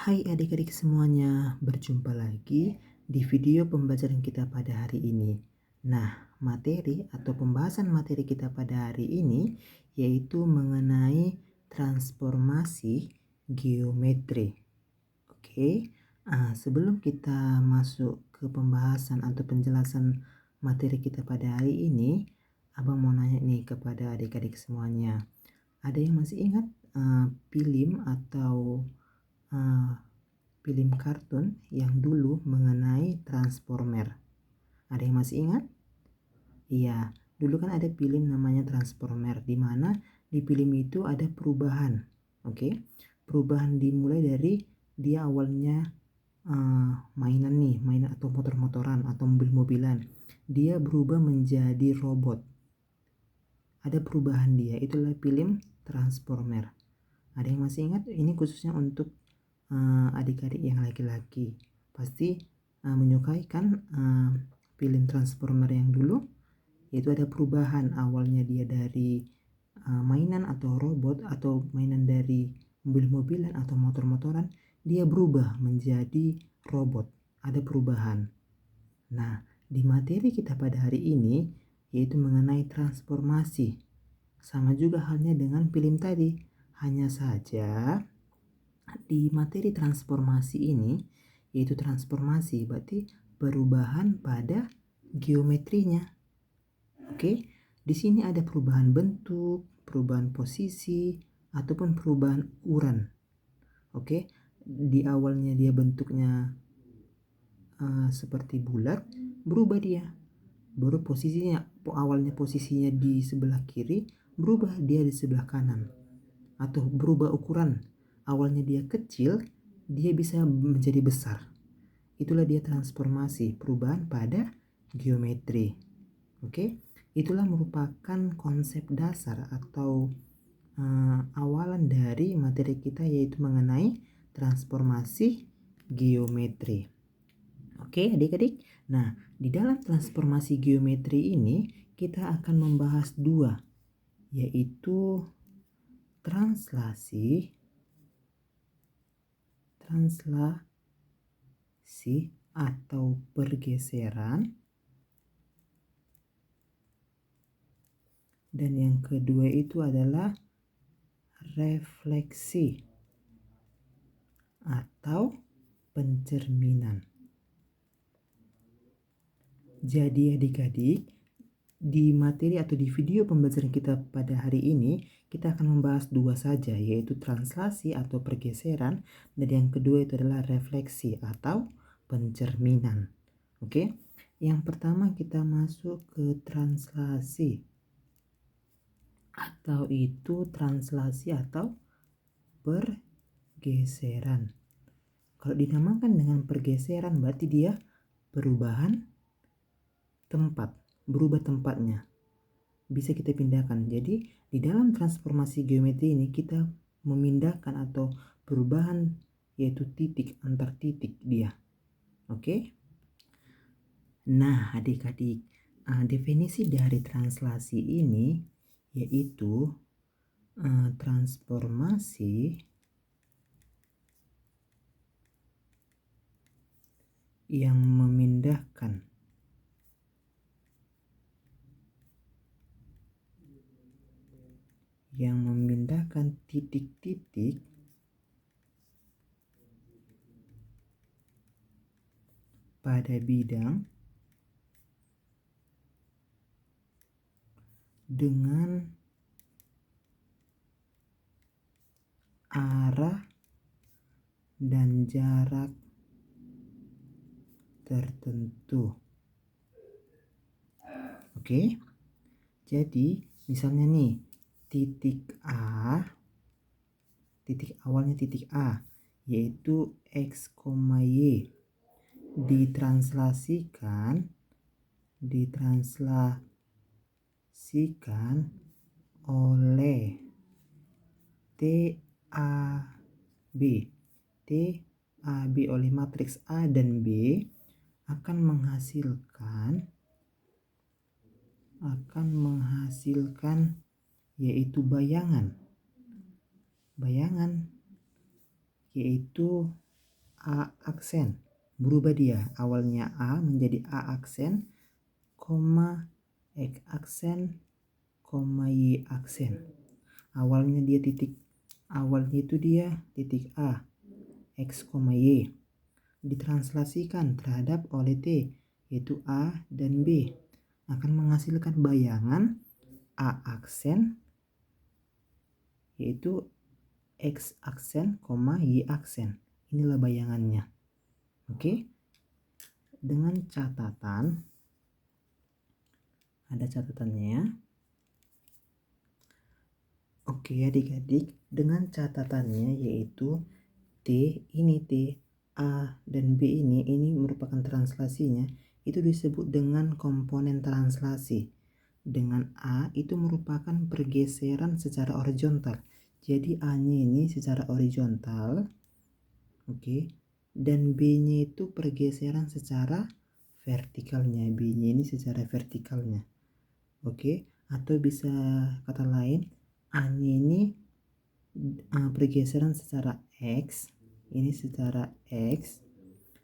Hai adik-adik semuanya, berjumpa lagi di video pembelajaran kita pada hari ini. Nah, materi atau pembahasan materi kita pada hari ini yaitu mengenai transformasi geometri. Oke, sebelum kita masuk ke pembahasan atau penjelasan materi kita pada hari ini, Abang mau nanya nih kepada adik-adik semuanya. Ada yang masih ingat film atau film kartun yang dulu mengenai Transformer? Ada yang masih ingat? Iya, dulu kan ada film namanya Transformer, di mana di film itu ada perubahan. Oke, perubahan dimulai dari dia awalnya mainan atau motor-motoran atau mobil-mobilan. Dia berubah menjadi robot. Ada perubahan dia, itulah film Transformer. Ada yang masih ingat? Ini khususnya untuk adik-adik yang laki-laki. Pasti menyukai kan film Transformer yang dulu. Itu ada perubahan, awalnya dia dari mainan atau robot atau mainan dari mobil-mobilan atau motor-motoran, dia berubah menjadi robot. Ada perubahan. Nah, di materi kita pada hari ini yaitu mengenai transformasi. Sama juga halnya dengan film tadi. Hanya saja di materi transformasi ini, yaitu transformasi berarti perubahan pada geometrinya. Oke, di sini ada perubahan bentuk, perubahan posisi, ataupun perubahan ukuran. Oke, di awalnya dia bentuknya seperti bulat, berubah dia. Baru awalnya posisinya di sebelah kiri, berubah dia di sebelah kanan. Atau berubah ukuran. Awalnya dia kecil, dia bisa menjadi besar. Itulah dia transformasi, perubahan pada geometri. Oke, itulah merupakan konsep dasar atau awalan dari materi kita yaitu mengenai transformasi geometri. Oke adik-adik, nah di dalam transformasi geometri ini kita akan membahas dua, yaitu translasi atau pergeseran, dan yang kedua itu adalah refleksi atau pencerminan. Jadi adik-adik, di materi atau di video pembelajaran kita pada hari ini, kita akan membahas dua saja, yaitu translasi atau pergeseran, dan yang kedua itu adalah refleksi atau pencerminan. Oke, yang pertama kita masuk ke translasi, atau itu translasi atau pergeseran. Kalau dinamakan dengan pergeseran berarti dia perubahan tempat, berubah tempatnya, bisa kita pindahkan. Jadi di dalam transformasi geometri ini kita memindahkan atau perubahan yaitu titik antar titik dia. Oke. Nah adik-adik, definisi dari translasi ini yaitu transformasi yang memindahkan titik-titik pada bidang dengan arah dan jarak tertentu. Oke, jadi misalnya nih awalnya titik A yaitu X, Y ditranslasikan oleh TAB oleh matriks A dan B akan menghasilkan yaitu bayangan yaitu A aksen. Berubah dia, awalnya A menjadi A aksen, koma X aksen, koma Y aksen. Awalnya itu dia titik A, X, Y. Ditranslasikan terhadap oleh T, yaitu A dan B. Akan menghasilkan bayangan A aksen, yaitu X aksen, Y aksen. Inilah bayangannya. Oke. Dengan catatan, ada catatannya. Oke adik-adik, dengan catatannya yaitu T, A dan B ini merupakan translasinya, itu disebut dengan komponen translasi. Dengan A itu merupakan pergeseran secara horizontal. Jadi A-nya ini secara horizontal, oke, dan B-nya itu pergeseran secara vertikalnya. B-nya ini secara vertikalnya. Oke, atau bisa kata lain, A-nya ini pergeseran secara X, ini secara X,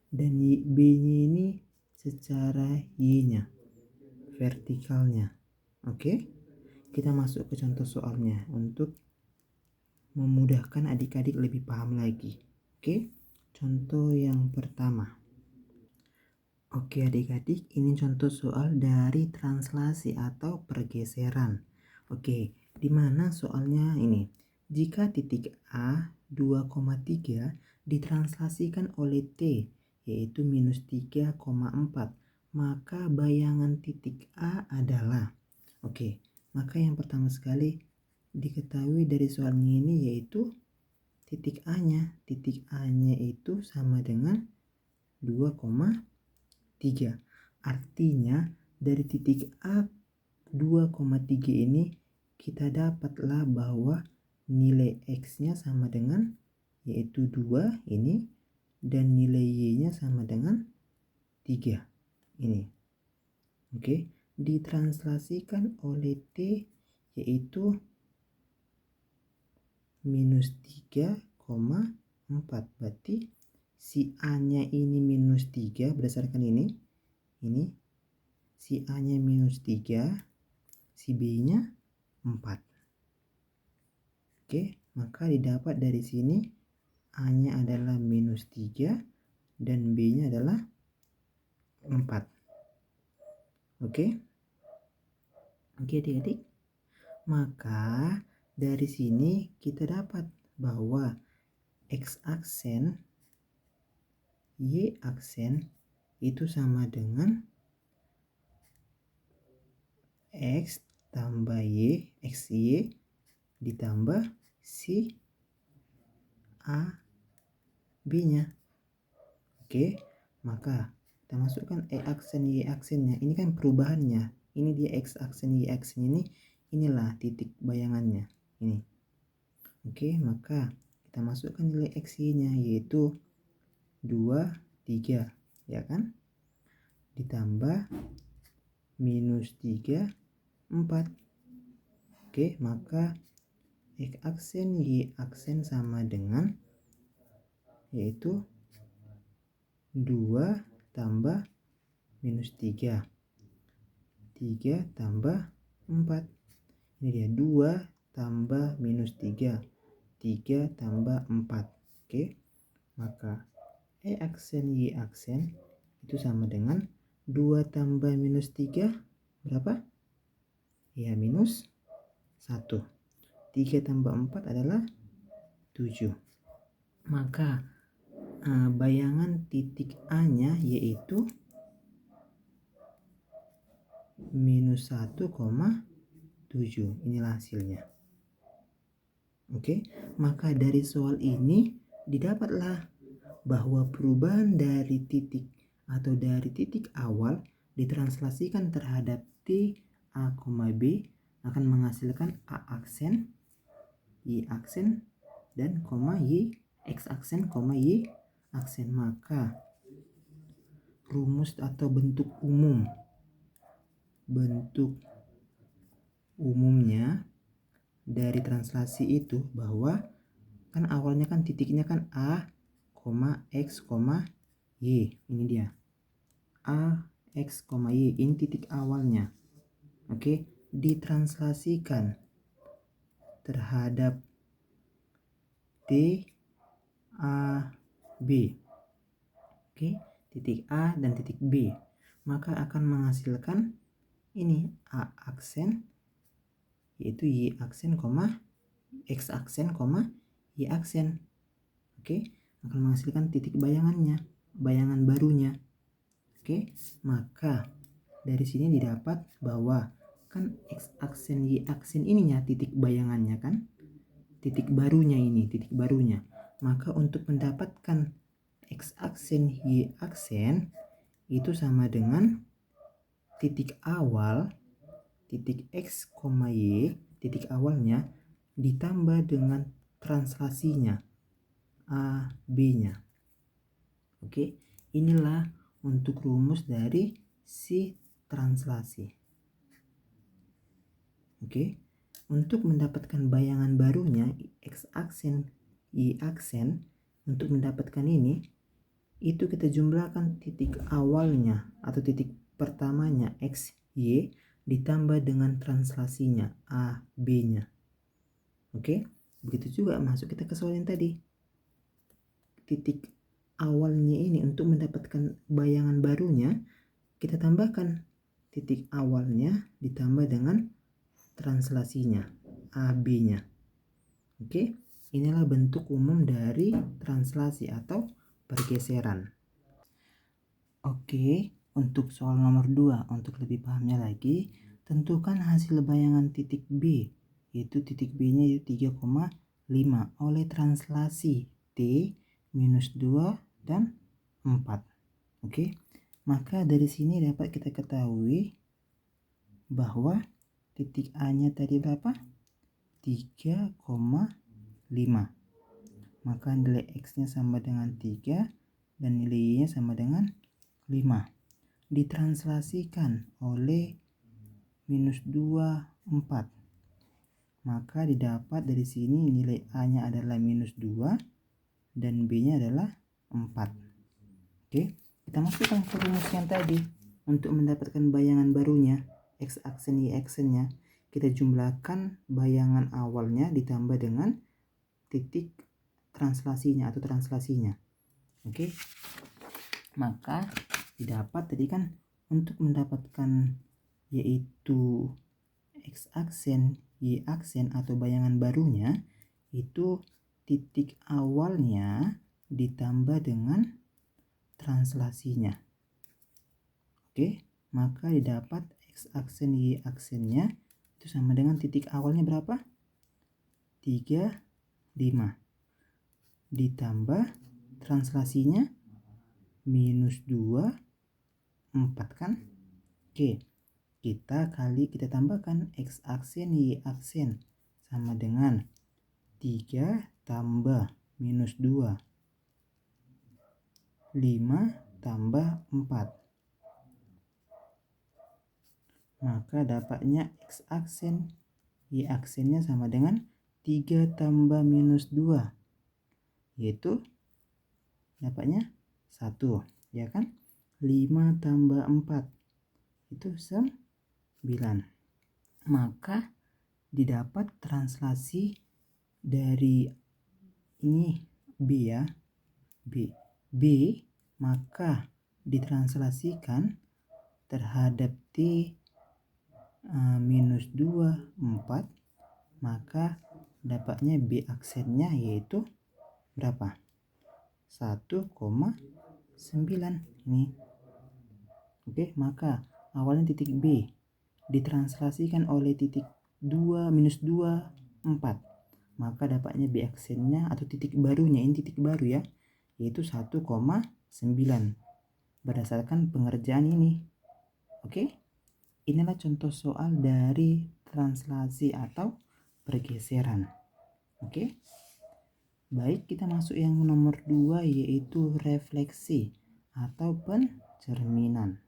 dan B-nya ini secara Y-nya, vertikalnya. Oke, kita masuk ke contoh soalnya untuk memudahkan adik-adik lebih paham lagi. Oke, contoh yang pertama. Oke adik-adik, ini contoh soal dari translasi atau pergeseran. Oke, di mana soalnya ini? Jika titik A 2,3 ditranslasikan oleh T, yaitu minus 3,4, maka bayangan titik A adalah. Oke, maka yang pertama sekali diketahui dari soalnya ini yaitu titik A-nya. Titik A-nya itu sama dengan 2,3. Artinya dari titik A 2,3 ini kita dapatlah bahwa nilai X-nya sama dengan yaitu 2 ini, dan nilai Y-nya sama dengan 3 ini. Oke, ditranslasikan oleh T yaitu minus 3,4. Berarti si A-nya ini minus 3 berdasarkan ini si A-nya minus 3, si B-nya 4. Oke, maka didapat dari sini A-nya adalah minus 3 dan B-nya adalah 4. Oke, adik-adik. Maka dari sini kita dapat bahwa X aksen, Y aksen itu sama dengan X tambah Y, XY ditambah si A B-nya. Oke, maka kita masukkan E aksen Y aksennya. Ini kan perubahannya. Ini dia X aksen Y aksen ini. Inilah titik bayangannya. Ini. Oke, maka kita masukkan nilai XY-nya yaitu 2, 3. Ya kan? Ditambah minus 3, 4. Oke, maka X aksen Y aksen sama dengan yaitu 2 tambah minus 3. 3 tambah 4. Ini dia 2 tambah minus 3. 3 tambah 4. Oke, maka E aksen Y aksen itu sama dengan 2 tambah minus 3 berapa? Ya, minus 1. 3 tambah 4 adalah 7. Maka bayangan titik A-nya yaitu minus 1,7. Inilah hasilnya. Oke, maka dari soal ini didapatlah bahwa perubahan dari titik atau dari titik awal ditranslasikan terhadap T, A, B akan menghasilkan A aksen, Y aksen, dan Y, X aksen, Y aksen. Maka rumus atau bentuk umumnya dari translasi itu bahwa kan awalnya kan titiknya kan A, X, Y. Ini dia. A, X, Y. Ini titik awalnya. Oke, ditranslasikan terhadap D, A, B. Oke, titik A dan titik B. Maka akan menghasilkan ini A aksen, yaitu Y aksen, X aksen, Y aksen. Oke, akan menghasilkan titik bayangannya, bayangan barunya. Oke, maka dari sini didapat bahwa kan X aksen, Y aksen ininya titik bayangannya kan, titik barunya ini, titik barunya. Maka untuk mendapatkan X aksen, Y aksen itu sama dengan titik awal, titik X, Y, titik awalnya ditambah dengan translasinya A, B-nya. Oke, inilah untuk rumus dari si translasi. Oke, untuk mendapatkan bayangan barunya X aksen, Y aksen, untuk mendapatkan ini itu kita jumlahkan titik awalnya atau titik pertamanya X, Y ditambah dengan translasinya A, B-nya. Oke, begitu juga masuk kita ke soal yang tadi. Titik awalnya ini untuk mendapatkan bayangan barunya kita tambahkan titik awalnya ditambah dengan translasinya A, B-nya. Oke, inilah bentuk umum dari translasi atau pergeseran. Oke, untuk soal nomor 2, untuk lebih pahamnya lagi, tentukan hasil bayangan titik B, yaitu titik B-nya yaitu 3,5 oleh translasi T, minus 2 dan 4. Oke, maka dari sini dapat kita ketahui bahwa titik A-nya tadi berapa? 3,5. Maka nilai X-nya sama dengan 3 dan nilai Y-nya sama dengan 5. Ditranslasikan oleh minus 2, 4. Maka didapat dari sini nilai A-nya adalah minus 2 dan B-nya adalah 4. Oke, kita masukkan ke rumus yang tadi. Untuk mendapatkan bayangan barunya X aksen, Y aksennya, kita jumlahkan bayangan awalnya ditambah dengan titik translasinya atau translasinya. Oke, maka didapat tadi kan untuk mendapatkan yaitu X aksen, Y aksen atau bayangan barunya itu titik awalnya ditambah dengan translasinya. Oke, maka didapat X aksen, Y aksennya itu sama dengan titik awalnya berapa? 3, 5 ditambah translasinya minus 2, 4 kan? Oke, kita tambahkan X aksen, Y aksen sama dengan 3 tambah minus 2, 5 tambah 4. Maka dapatnya X aksen, Y aksennya sama dengan 3 tambah minus 2, yaitu dapatnya 1, ya kan? 5 tambah 4 itu 9. Maka didapat translasi dari ini B ya, B maka ditranslasikan terhadap T minus 2, 4, maka dapatnya B aksennya yaitu berapa? 1,9 ini. Oke, maka awalnya titik B ditranslasikan oleh titik 2 minus 2, 4. Maka dapatnya B aksennya atau titik barunya, ini titik baru ya, yaitu 1,9 berdasarkan pengerjaan ini. Oke, inilah contoh soal dari translasi atau pergeseran. Oke, baik, kita masuk yang nomor 2 yaitu refleksi atau pencerminan.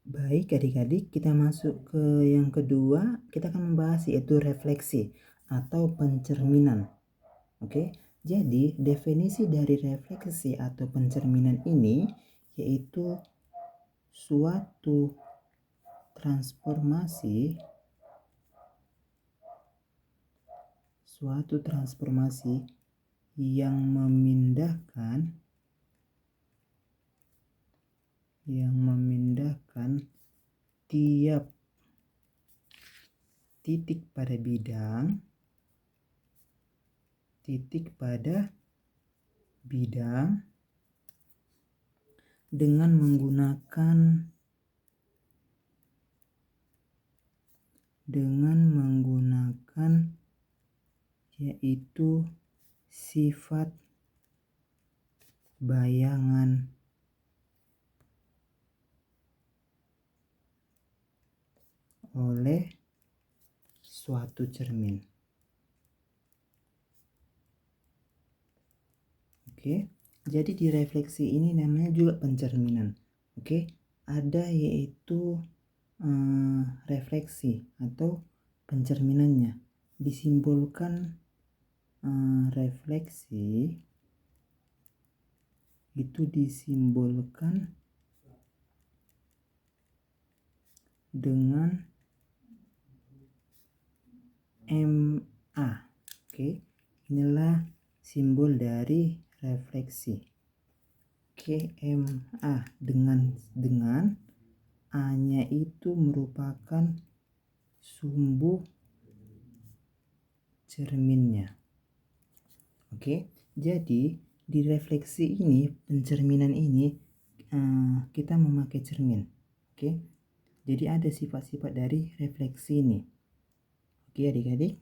Baik adik-adik, kita masuk ke yang kedua. Kita akan membahas yaitu refleksi atau pencerminan. Oke, Jadi definisi dari refleksi atau pencerminan ini yaitu suatu transformasi yang memindahkan tiap titik pada bidang dengan menggunakan yaitu sifat bayangan oleh suatu cermin. Oke, jadi di refleksi ini namanya juga pencerminan. Oke, ada yaitu refleksi atau pencerminannya disimbolkan refleksi itu disimbolkan dengan MA. Oke, inilah simbol dari refleksi. Oke, MA dengan A-nya itu merupakan sumbu cerminnya. Oke, jadi di refleksi ini, pencerminan ini kita memakai cermin. Oke, jadi ada sifat-sifat dari refleksi ini. Oke adik-adik,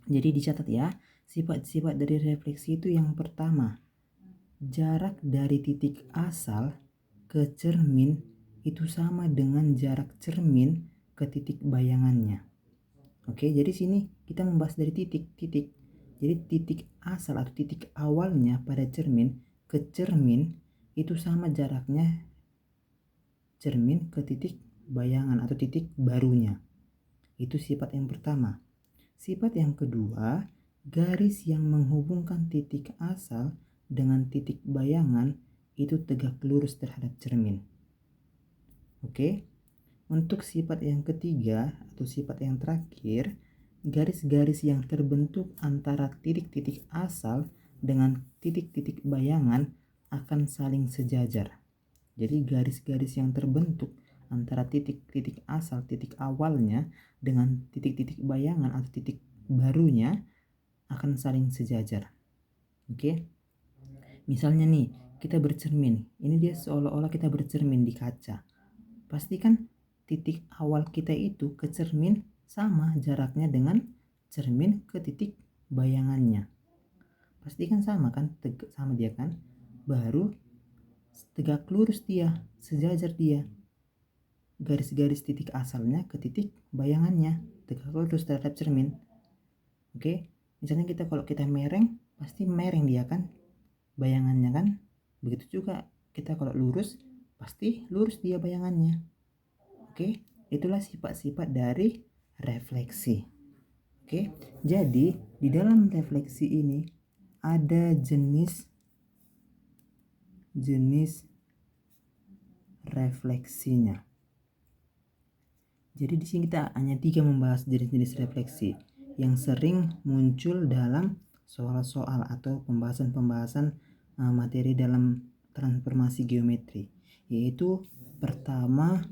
jadi dicatat ya, sifat-sifat dari refleksi itu yang pertama, jarak dari titik asal ke cermin itu sama dengan jarak cermin ke titik bayangannya. Oke, jadi sini kita membahas dari titik. Jadi titik asal atau titik awalnya pada cermin ke cermin itu sama jaraknya cermin ke titik bayangan atau titik barunya. Itu sifat yang pertama. Sifat yang kedua, garis yang menghubungkan titik asal dengan titik bayangan itu tegak lurus terhadap cermin. Oke. Untuk sifat yang ketiga atau sifat yang terakhir, garis-garis yang terbentuk antara titik-titik asal dengan titik-titik bayangan akan saling sejajar. Jadi garis-garis yang terbentuk antara titik-titik asal, titik awalnya dengan titik-titik bayangan atau titik barunya akan saling sejajar. Oke. Misalnya nih, kita bercermin. Ini dia seolah-olah kita bercermin di kaca. Pastikan titik awal kita itu ke cermin sama jaraknya dengan cermin ke titik bayangannya. Pastikan sama kan, sama dia kan. Baru tegak lurus dia, sejajar dia. Garis-garis titik asalnya ke titik bayangannya tegak lurus terhadap cermin. Oke, misalnya kalau kita mereng, pasti mereng dia kan bayangannya kan. Begitu juga kita kalau lurus, pasti lurus dia bayangannya. Oke, itulah sifat-sifat dari refleksi. Oke, jadi di dalam refleksi ini ada jenis refleksinya. Jadi di sini kita hanya 3 membahas jenis-jenis refleksi yang sering muncul dalam soal-soal atau pembahasan-pembahasan materi dalam transformasi geometri, yaitu pertama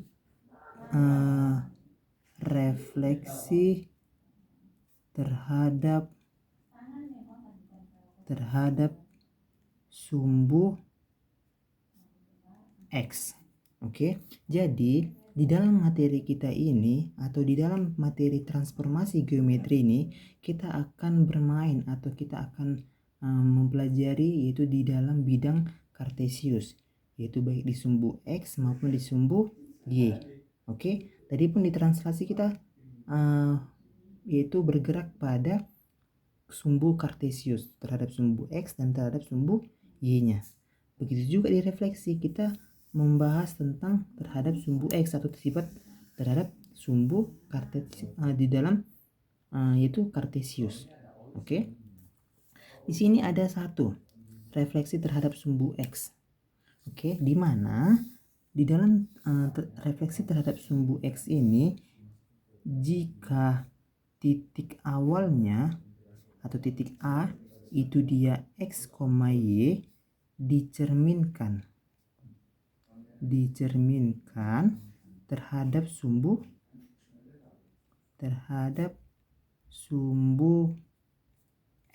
refleksi terhadap sumbu X. Oke, jadi di dalam materi kita ini atau di dalam materi transformasi geometri ini kita akan bermain atau kita akan mempelajari yaitu di dalam bidang kartesius, yaitu baik di sumbu X maupun di sumbu Y. Oke, tadi pun di translasi kita yaitu bergerak pada sumbu kartesius terhadap sumbu X dan terhadap sumbu Y-nya. Begitu juga di refleksi kita membahas tentang terhadap sumbu X atau sifat terhadap sumbu kartesius di dalam yaitu kartesius. Oke. Di sini ada satu refleksi terhadap sumbu X. Oke, di mana di dalam refleksi terhadap sumbu X ini, jika titik awalnya atau titik A itu dia X, Y, dicerminkan terhadap sumbu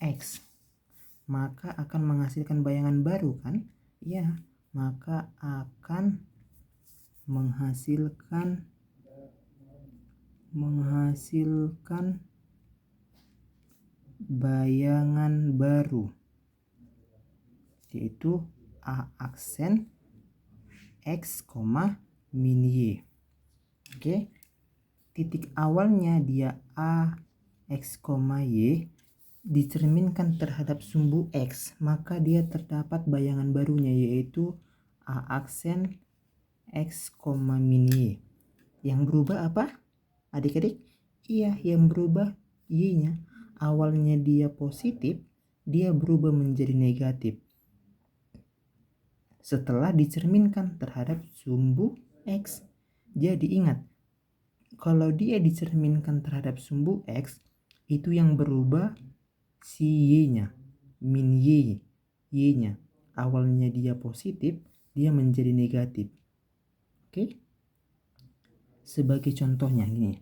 X, maka akan menghasilkan bayangan baru kan? Ya, maka akan menghasilkan bayangan baru, yaitu A aksen X, min Y. Oke, titik awalnya dia A, X, Y dicerminkan terhadap sumbu X, maka dia terdapat bayangan barunya, yaitu A aksen X, min Y. Yang berubah apa adik-adik? Iya, yang berubah Y-nya. Awalnya dia positif, dia berubah menjadi negatif setelah dicerminkan terhadap sumbu X. Jadi ingat, kalau dia dicerminkan terhadap sumbu X, itu yang berubah si Y-nya, min Y-nya. Awalnya dia positif, dia menjadi negatif. Oke? Sebagai contohnya ini,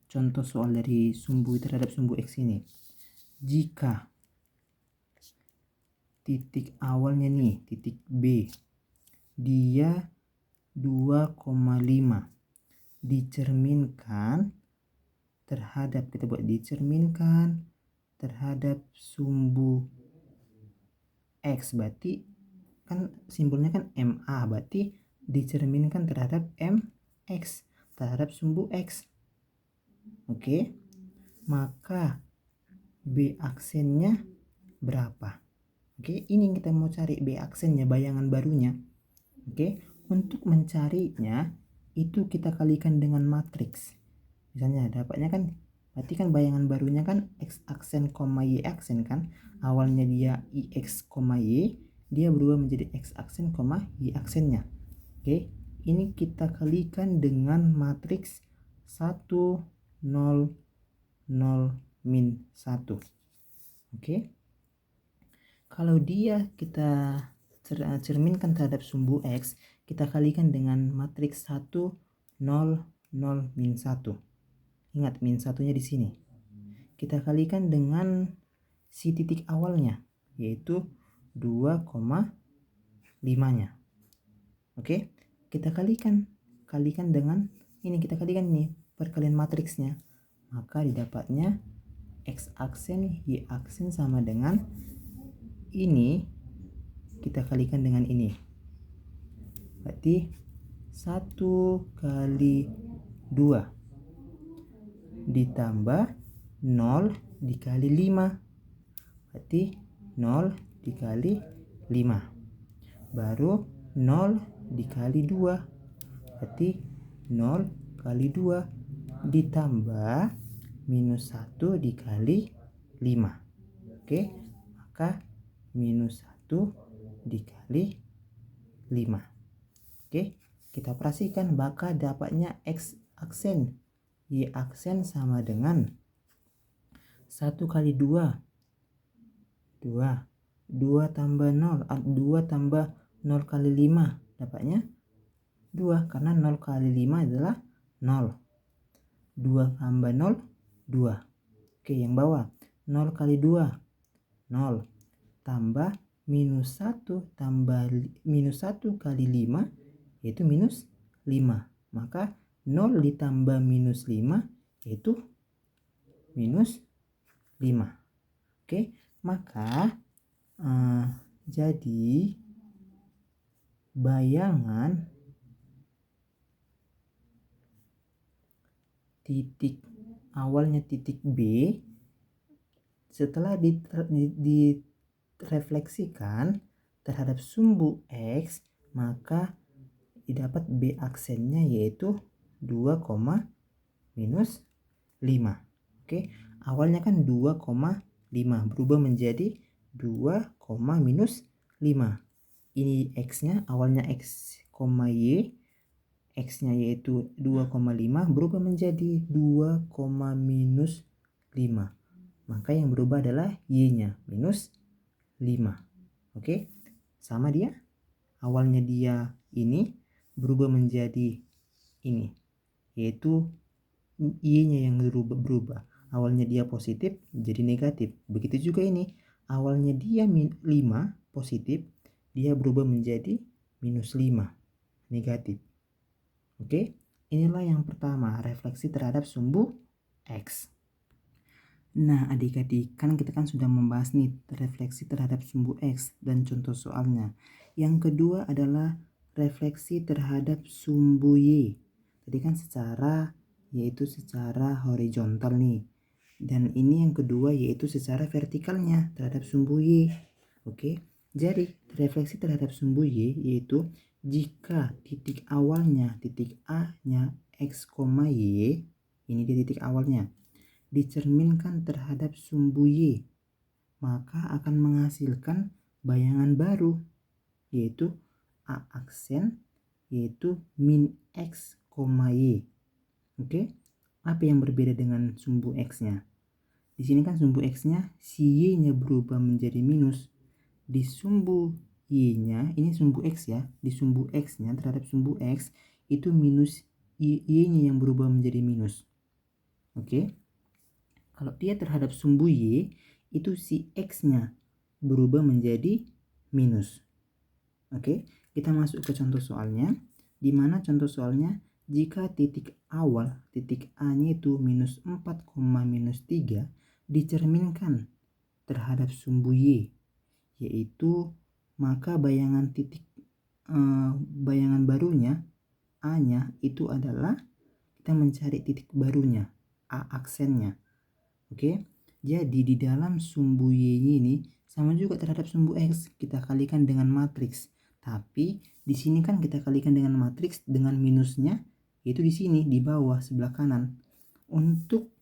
contoh soal dari sumbu terhadap sumbu X ini. Jika titik awalnya nih, titik B, dia 2,5 dicerminkan terhadap, kita buat dicerminkan terhadap sumbu X, berarti kan simbolnya kan MA, berarti dicerminkan terhadap MX, terhadap sumbu X. Oke, maka B aksennya berapa? Oke, ini yang kita mau cari, B aksennya, bayangan barunya. Oke, untuk mencarinya itu kita kalikan dengan matriks. Misalnya dapatnya kan, berarti kan bayangan barunya kan X aksen, Y aksen kan. Awalnya dia IX, Y, dia berubah menjadi X aksen, Y aksennya. Oke, ini kita kalikan dengan matriks 1, 0, 0, min 1. Oke, kalau dia kita cerminkan terhadap sumbu X, kita kalikan dengan matriks 1, 0, 0, min 1. Ingat, min satunya di sini. Kita kalikan dengan si titik awalnya, yaitu 2,5-nya. Oke, kita kalikan dengan ini, kita kalikan nih perkalian matriksnya. Maka didapatnya X aksen, Y aksen sama dengan ini, kita kalikan dengan ini. Berarti 1 kali 2 ditambah 0 dikali 5, berarti 0 dikali 5, baru 0 dikali 2, berarti 0 kali 2 ditambah minus 1 dikali 5. Oke, maka minus 1 dikali 5. Oke, kita operasikan, maka dapatnya X aksen, Y aksen sama dengan 1 kali 2, 2 tambah 0, 2 tambah 0 kali 5, dapatnya 2, karena 0 kali 5 adalah 0. 2 tambah 0, 2. Oke, yang bawah 0 kali 2, 0, tambah minus 1 tambah minus 1 kali 5, yaitu minus 5. Maka 0 ditambah minus 5 yaitu minus 5. Oke, maka jadi bayangan titik awalnya titik B setelah direfleksikan terhadap sumbu X, maka didapat B aksennya yaitu 2, minus 5. Oke, awalnya kan 2,5 berubah menjadi 2, minus 5. Ini X-nya, awalnya X, Y, X-nya yaitu 2,5 berubah menjadi 2, minus 5. Maka yang berubah adalah Y-nya, minus 5. Oke, sama dia. Awalnya dia ini berubah menjadi ini, yaitu Y-nya yang berubah. Awalnya dia positif jadi negatif. Begitu juga ini. Awalnya dia 5 positif, dia berubah menjadi minus 5 negatif. Oke, inilah yang pertama, refleksi terhadap sumbu X. Nah, adik-adik, kan kita sudah membahas nih refleksi terhadap sumbu X dan contoh soalnya. Yang kedua adalah refleksi terhadap sumbu Y. Tadi kan yaitu secara horizontal nih. Dan ini yang kedua yaitu secara vertikalnya terhadap sumbu Y. Oke, jadi refleksi terhadap sumbu Y yaitu jika titik awalnya, titik A-nya X, Y, ini dia titik awalnya, dicerminkan terhadap sumbu Y, maka akan menghasilkan bayangan baru, yaitu A aksen, yaitu min X, Y. Oke, apa yang berbeda dengan sumbu X-nya? Di sini kan sumbu X-nya si Y-nya berubah menjadi minus. Di sumbu Y-nya, ini sumbu X ya, di sumbu X-nya terhadap sumbu X itu minus Y-nya yang berubah menjadi minus. Oke. Kalau dia terhadap sumbu Y, itu si X-nya berubah menjadi minus. Oke, kita masuk ke contoh soalnya. Di mana contoh soalnya, jika titik awal, titik A-nya itu minus 4, minus 3, dicerminkan terhadap sumbu Y, yaitu maka bayangan barunya, A-nya itu adalah, kita mencari titik barunya, A aksennya. Oke, jadi di dalam sumbu Y ini sama juga terhadap sumbu X, kita kalikan dengan matriks. Tapi di sini kan kita kalikan dengan matriks dengan minusnya, yaitu di sini di bawah sebelah kanan. Untuk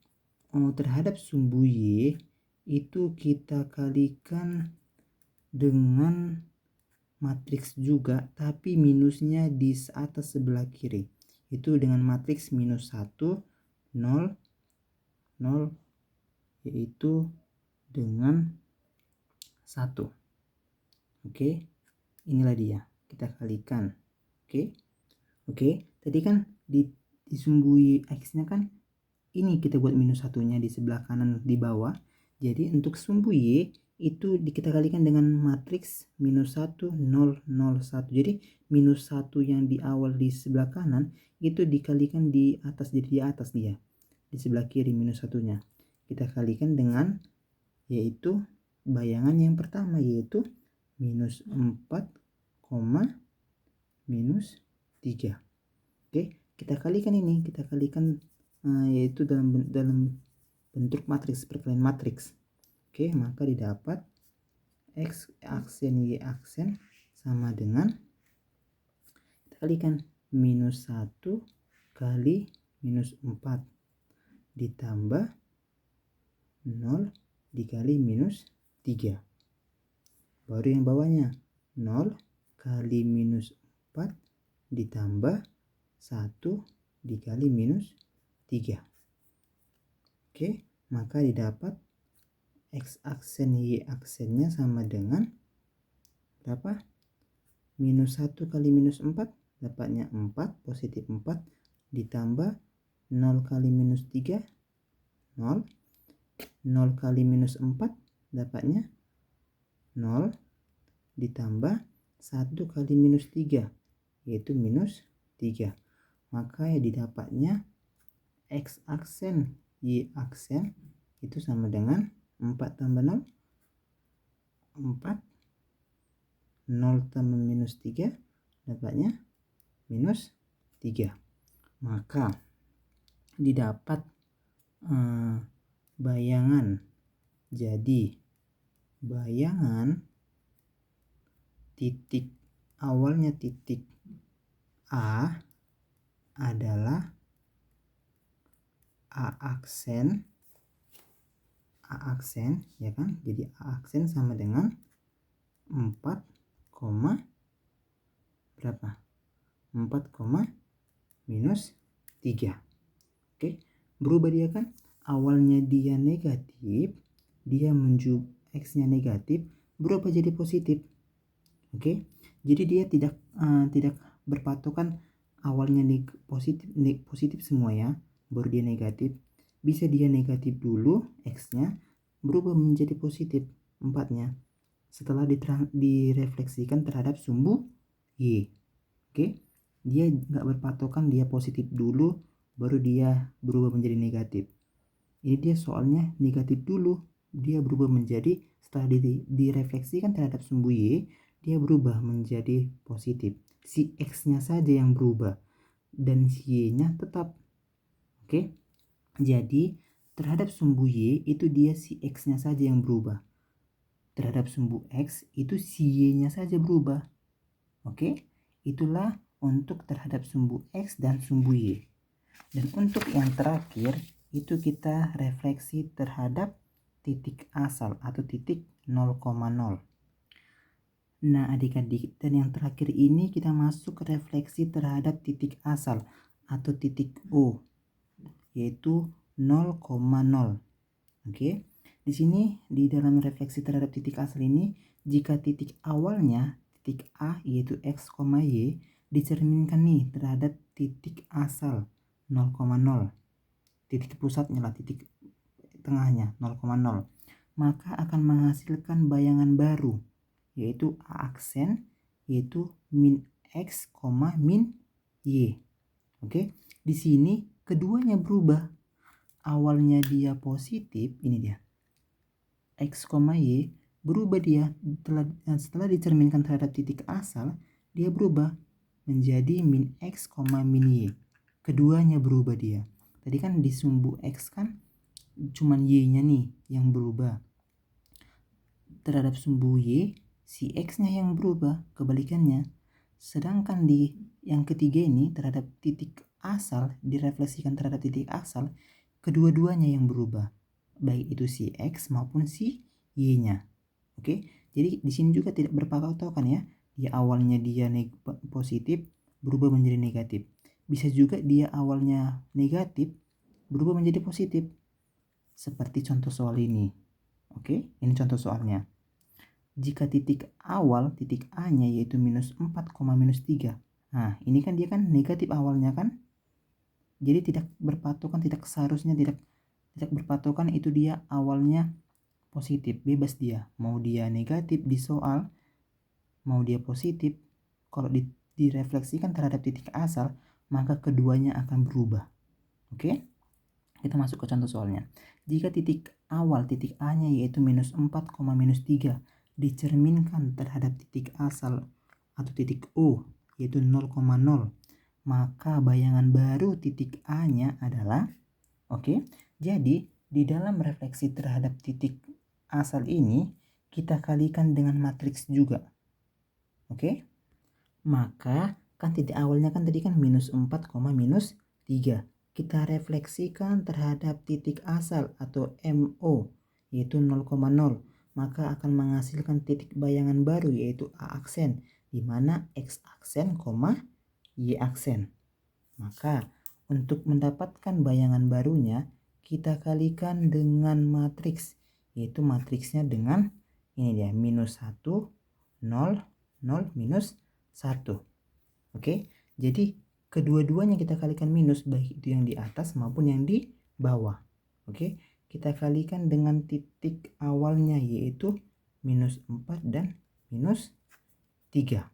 terhadap sumbu Y itu kita kalikan dengan matriks juga, tapi minusnya di atas sebelah kiri. Itu dengan matriks minus 1, 0, 0, yaitu dengan 1. Oke, inilah dia, kita kalikan. Oke, tadi kan di sumbu X-nya kan ini kita buat minus satunya di sebelah kanan di bawah. Jadi untuk sumbu Y itu kita kalikan dengan matriks minus 1, 0, 0, 1. Jadi minus 1 yang di awal di sebelah kanan itu dikalikan di atas, jadi di atas dia. Di sebelah kiri minus satunya. Kita kalikan dengan yaitu bayangan yang pertama, yaitu minus 4, minus 3. Oke, kita kalikan ini, yaitu dalam bentuk matriks, perkalian matriks. Oke, maka didapat X aksen Y aksen sama dengan, kita kalikan minus 1 kali minus 4 ditambah 0 dikali minus 3. Baru yang bawahnya 0 kali minus 4 ditambah 1 dikali minus 3. Oke, maka didapat X aksen Y aksennya sama dengan berapa? Minus 1 kali minus 4, dapatnya 4, positif 4, ditambah 0 kali minus 3, 0. 0 kali minus 4 dapatnya 0, ditambah 1 kali minus 3, yaitu minus 3. Maka ya didapatnya X aksen Y aksen itu sama dengan 4 tambah 0, 4, 0 tambah minus 3 dapatnya minus 3. Maka didapat bayangan, jadi bayangan titik awalnya titik A adalah A A aksen, ya kan? Jadi A aksen sama dengan 4, berapa? 4, minus 3. Oke, berubah dia kan? Awalnya dia negatif, dia X-nya negatif, berubah jadi positif. Oke, jadi dia tidak berpatokan awalnya positif semua ya, baru dia negatif. Bisa dia negatif dulu X-nya, berubah menjadi positif 4-nya setelah direfleksikan terhadap sumbu Y. Oke, dia nggak berpatokan dia positif dulu baru dia berubah menjadi negatif. Ini dia soalnya negatif dulu, dia berubah menjadi setelah direfleksikan terhadap sumbu Y, dia berubah menjadi positif. Si X-nya saja yang berubah dan si Y-nya tetap. Oke, jadi terhadap sumbu Y itu dia si X-nya saja yang berubah. Terhadap sumbu X itu si Y-nya saja berubah. Oke, itulah untuk terhadap sumbu X dan sumbu Y. Dan untuk yang terakhir itu kita refleksi terhadap titik asal atau titik 0,0. Nah adik-adik, dan yang terakhir ini kita masuk ke refleksi terhadap titik asal atau titik O, yaitu 0,0. Oke, di sini di dalam refleksi terhadap titik asal ini, jika titik awalnya titik A yaitu X, Y dicerminkan nih terhadap titik asal 0,0, titik pusatnya lah, titik tengahnya 0,0, maka akan menghasilkan bayangan baru yaitu A aksen, yaitu min X, min Y. Oke, di sini keduanya berubah. Awalnya dia positif, ini dia X, Y, berubah dia setelah dicerminkan terhadap titik asal, dia berubah menjadi min X, min Y. Keduanya berubah dia. Tadi kan di sumbu X kan cuman Y-nya nih yang berubah. Terhadap sumbu Y, si X-nya yang berubah, kebalikannya. Sedangkan di yang ketiga ini terhadap titik asal, direfleksikan terhadap titik asal, kedua-duanya yang berubah. Baik itu si X maupun si Y-nya. Oke, jadi di sini juga tidak berpatokan ya. Di awalnya dia positif, berubah menjadi negatif. Bisa juga dia awalnya negatif, berubah menjadi positif. Seperti contoh soal ini. Oke, ini contoh soalnya. Jika titik awal, titik A-nya yaitu minus 4, minus 3. Nah, ini kan dia kan negatif awalnya kan? Jadi tidak berpatokan, seharusnya tidak berpatokan itu dia awalnya positif, bebas dia. Mau dia negatif di soal, mau dia positif, kalau direfleksikan terhadap titik asal, maka keduanya akan berubah. Oke? Kita masuk ke contoh soalnya. Jika titik awal, titik A-nya yaitu minus 4, minus 3 dicerminkan terhadap titik asal atau titik O yaitu 0,0, maka bayangan baru titik A-nya adalah, oke, jadi di dalam refleksi terhadap titik asal ini kita kalikan dengan matriks juga. Oke, maka kan titik awalnya kan tadi kan minus 4, minus 3. Kita refleksikan terhadap titik asal atau MO yaitu 0,0, maka akan menghasilkan titik bayangan baru yaitu A aksen, di mana X aksen, Y aksen. Maka untuk mendapatkan bayangan barunya kita kalikan dengan matriks, yaitu matriksnya dengan ini dia minus 1, 0, 0, minus 1. Oke, jadi kedua-duanya kita kalikan minus, baik itu yang di atas maupun yang di bawah. Oke, kita kalikan dengan titik awalnya yaitu minus 4 dan minus 3.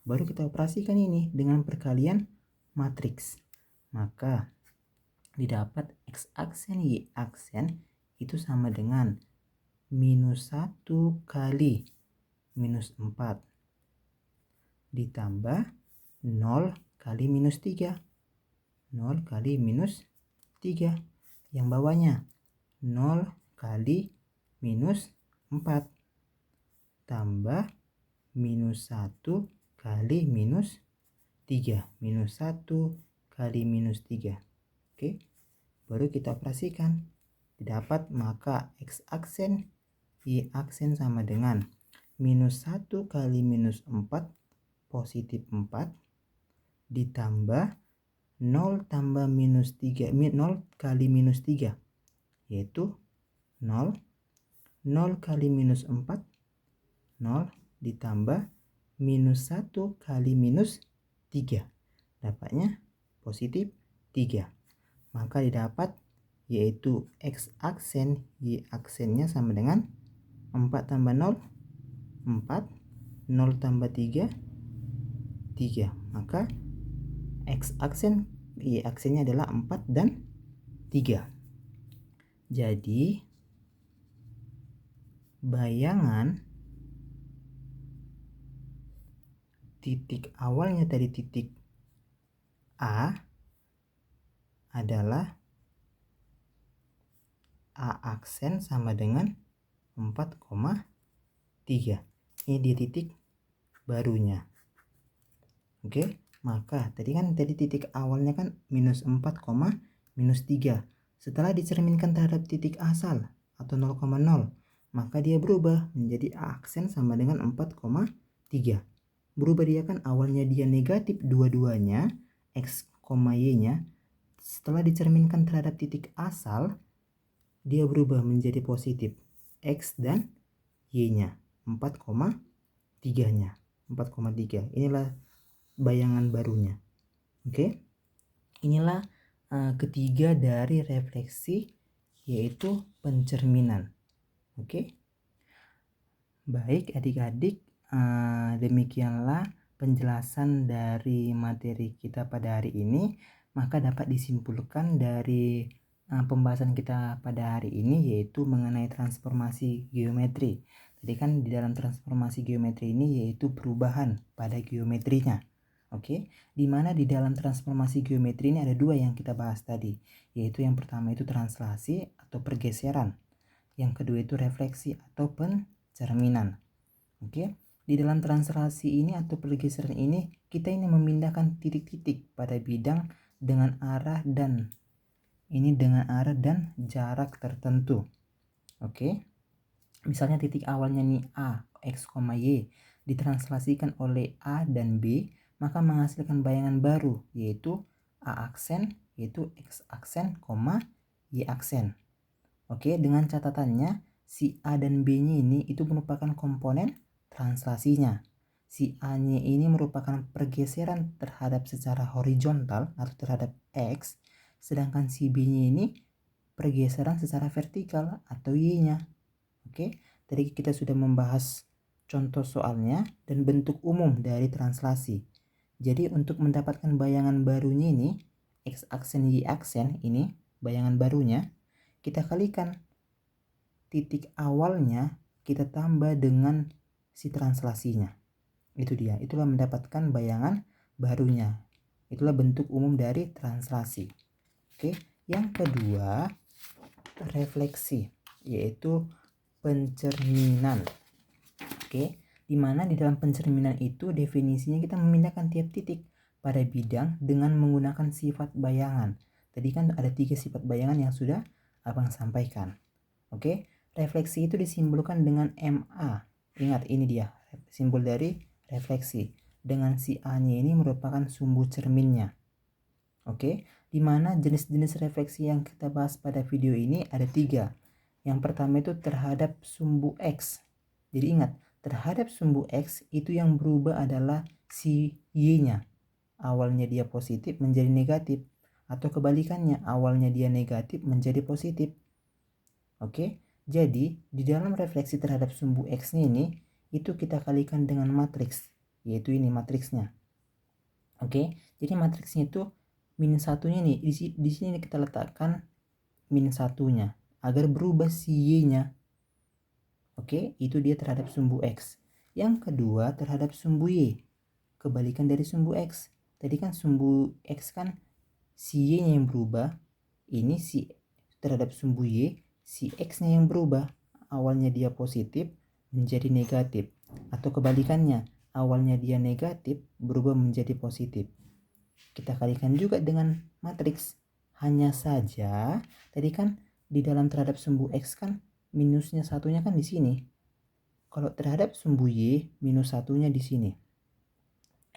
Baru kita operasikan ini dengan perkalian matriks. Maka didapat X aksen Y aksen itu sama dengan minus 1 kali minus 4 ditambah 0 kali minus 3. 0 kali minus 3. Yang bawahnya 0 kali minus 4 tambah minus 1 kali minus 3. Minus 1 kali minus 3. Oke, baru kita operasikan. didapat, maka X aksen Y aksen sama dengan minus 1 kali minus 4 positif 4 ditambah 0 tambah minus 3, 0 kali minus 3 yaitu 0, 0 kali minus 4 0 ditambah minus 1 kali minus 3, dapatnya positif 3. Maka didapat yaitu X aksen Y aksennya sama dengan 4 tambah 0 4, 0 tambah 3 3. Maka X aksen Y aksennya adalah 4 dan 3. Jadi bayangan titik awalnya dari titik A adalah A aksen sama dengan 4,3. Ini di titik barunya. Oke, maka tadi titik awalnya kan minus 4, minus 3. Setelah dicerminkan terhadap titik asal atau 0,0, maka dia berubah menjadi A aksen sama dengan 4,3. Berubah dia kan awalnya dia negatif dua-duanya, X, Y-nya. Setelah dicerminkan terhadap titik asal, dia berubah menjadi positif X dan Y-nya 4,3-nya 4,3. Inilah bayangan barunya. Oke, inilah ketiga dari refleksi, yaitu pencerminan. Oke, baik adik-adik, demikianlah penjelasan dari materi kita pada hari ini. Maka dapat disimpulkan dari pembahasan kita pada hari ini yaitu mengenai transformasi geometri. Tadi kan di dalam transformasi geometri ini yaitu perubahan pada geometrinya. Oke, dimana di dalam transformasi geometri ini ada dua yang kita bahas tadi, yaitu yang pertama itu translasi atau pergeseran, yang kedua itu refleksi atau pencerminan. Oke, di dalam translasi ini atau pergeseran ini kita ini memindahkan titik-titik pada bidang dengan arah dan jarak tertentu. Oke, misalnya titik awalnya nih A, X, Y ditranslasikan oleh A dan B, maka menghasilkan bayangan baru yaitu A aksen, yaitu X aksen, Y aksen. Oke, dengan catatannya si A dan B-nya ini itu merupakan komponen translasinya. Si A-nya ini merupakan pergeseran terhadap secara horizontal atau terhadap X, sedangkan si B-nya ini pergeseran secara vertikal atau Y-nya. Oke, tadi kita sudah membahas contoh soalnya dan bentuk umum dari translasi. Jadi untuk mendapatkan bayangan barunya ini, X aksen Y aksen ini bayangan barunya, kita kalikan titik awalnya, kita tambah dengan si translasinya. Itu dia, itulah mendapatkan bayangan barunya. Itulah bentuk umum dari translasi. Oke, yang kedua refleksi, yaitu pencerminan. Oke, dimana di dalam pencerminan itu definisinya kita memindahkan tiap titik pada bidang dengan menggunakan sifat bayangan. Tadi kan ada 3 sifat bayangan yang sudah abang sampaikan. Oke, refleksi itu disimbolkan dengan MA. Ingat, ini dia simbol dari refleksi. Dengan si A-nya ini merupakan sumbu cerminnya. Oke, dimana jenis-jenis refleksi yang kita bahas pada video ini ada 3. Yang pertama itu terhadap sumbu X. Jadi ingat, terhadap sumbu X itu yang berubah adalah si Y-nya. Awalnya dia positif menjadi negatif, atau kebalikannya, awalnya dia negatif menjadi positif. Oke, jadi di dalam refleksi terhadap sumbu X ini itu kita kalikan dengan matriks, yaitu ini matriksnya. Oke, jadi matriksnya itu minus satunya nih, di sini kita letakkan minus satunya agar berubah si Y-nya. Oke, itu dia terhadap sumbu X. Yang kedua terhadap sumbu Y, kebalikan dari sumbu X. Tadi kan sumbu X kan si Y-nya yang berubah, ini si terhadap sumbu Y, si X-nya yang berubah. Awalnya dia positif menjadi negatif, atau kebalikannya, awalnya dia negatif berubah menjadi positif. Kita kalikan juga dengan matriks. Hanya saja tadi kan di dalam terhadap sumbu X kan minusnya satunya kan di sini. Kalau terhadap sumbu Y, minus satunya di sini.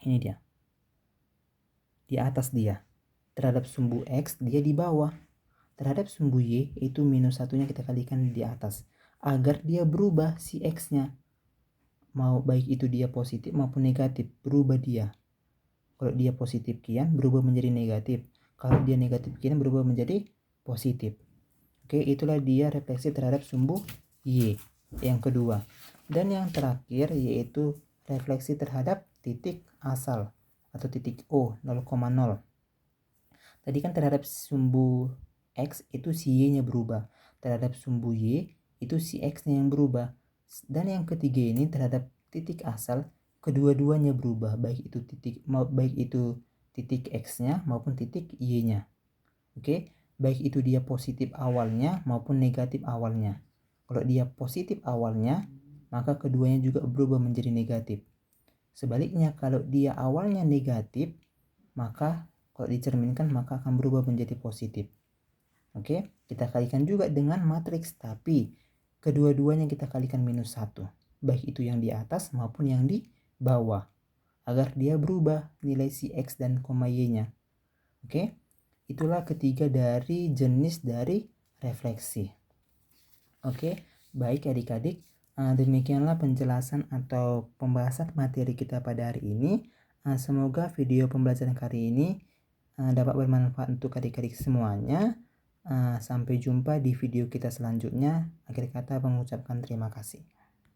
Ini dia. Di atas dia. Terhadap sumbu X, dia di bawah. Terhadap sumbu Y, itu minus satunya kita kalikan di atas. Agar dia berubah si X-nya. Mau baik itu dia positif maupun negatif, berubah dia. Kalau dia positif kian, berubah menjadi negatif. Kalau dia negatif kian, berubah menjadi positif. Oke, itulah dia refleksi terhadap sumbu Y. Yang kedua. Dan yang terakhir yaitu refleksi terhadap titik asal atau titik O 0,0. Tadi kan terhadap sumbu X itu si Y-nya berubah. Terhadap sumbu Y itu si X-nya yang berubah. Dan yang ketiga ini terhadap titik asal kedua-duanya berubah, baik itu titik X-nya maupun titik Y-nya. Oke, baik itu dia positif awalnya maupun negatif awalnya. Kalau dia positif awalnya, maka keduanya juga berubah menjadi negatif. Sebaliknya kalau dia awalnya negatif, maka kalau dicerminkan maka akan berubah menjadi positif. Oke, kita kalikan juga dengan matriks, tapi kedua-duanya kita kalikan minus 1. Baik itu yang di atas maupun yang di bawah. Agar dia berubah nilai si X dan Y-nya. Oke, itulah ketiga dari jenis dari refleksi. Oke, baik adik-adik. Demikianlah penjelasan atau pembahasan materi kita pada hari ini. Semoga video pembelajaran kali ini dapat bermanfaat untuk adik-adik semuanya. Sampai jumpa di video kita selanjutnya. Akhir kata mengucapkan terima kasih.